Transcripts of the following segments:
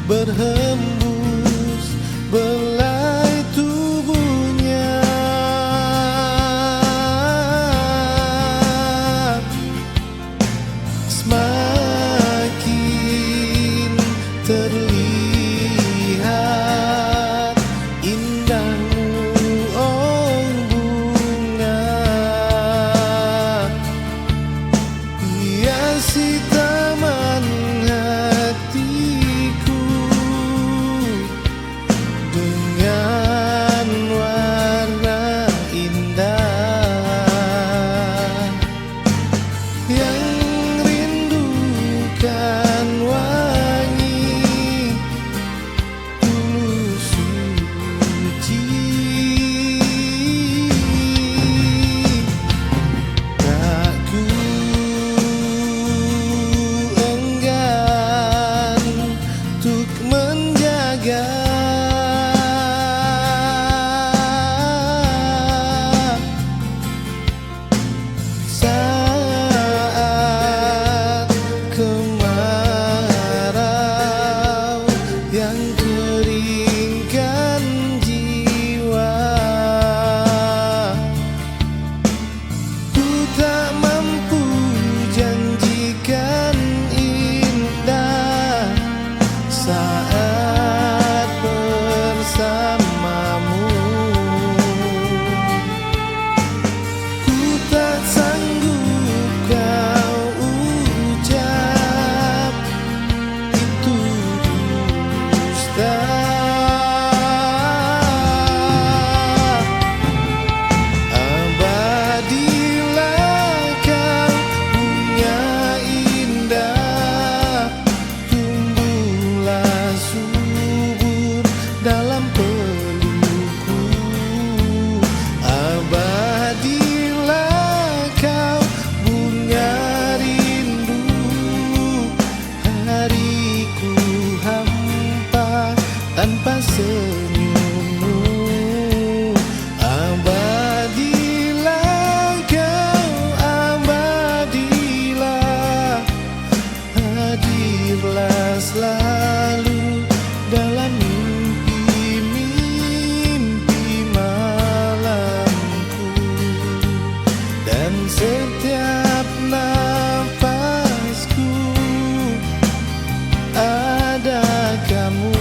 berhembus belai tubuhnya. Semakin terlihat indahmu, oh bunga, hiasi taman hatiku dengan warna indah yang rindukan wangi tulus suci. Tak ku enggan untuk menjaga saat kemarau yang keringkan jiwa. Ku tak mampu janjikan indah saat bersamamu. Ku tak sanggup kau ucap itu dusta. Abadilah kau bunga indah, tumbuhlah subur dalam pelukku. Abadilah kau bunga rindu, hariku hampa tanpa senyummu. Abadilah kau, abadilah, hadirlah selalu dalam mimpi-mimpi malamku, dan setiap nafasku ada kamu.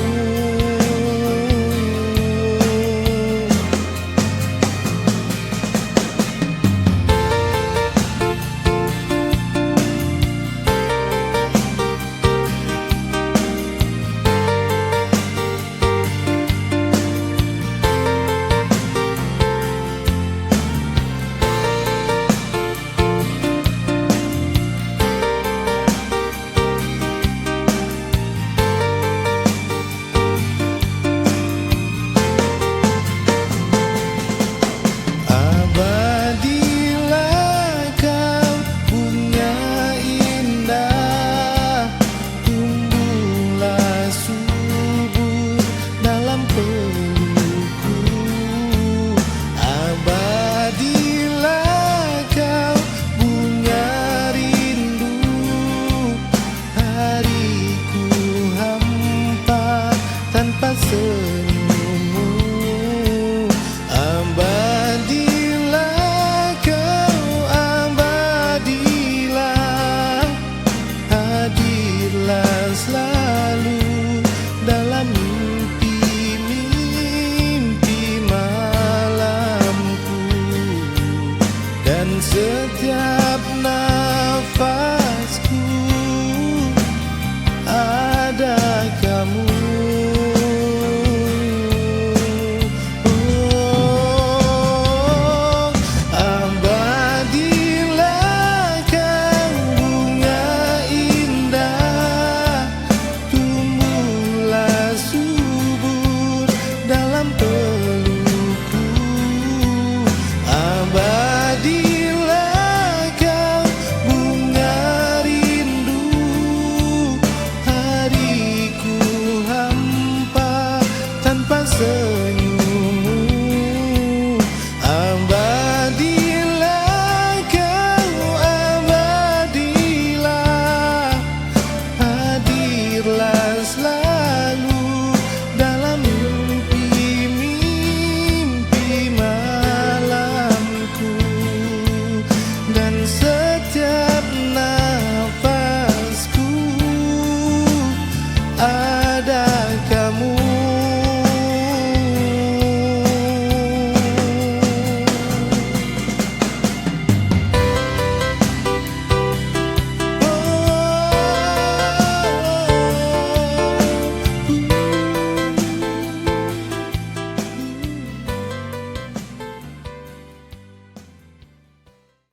Abadilah kau bunga indah, tumbuhlah subur dalam pelukku. Abadilah kau bunga rindu, hariku hampa tanpa senyummu. Abadilah kau, abadilah, hadirlah selalu dalam mimpi-mimpi malamku, dan setiap nafasku ada kamu. Oh, abadilah kau bunga indah, tumbuhlah subur dalam pelukku. Abadilah kau bunga rindu, hariku hampa tanpa senyummu. Abadilah kau, abadilah, hadirlah selalu dan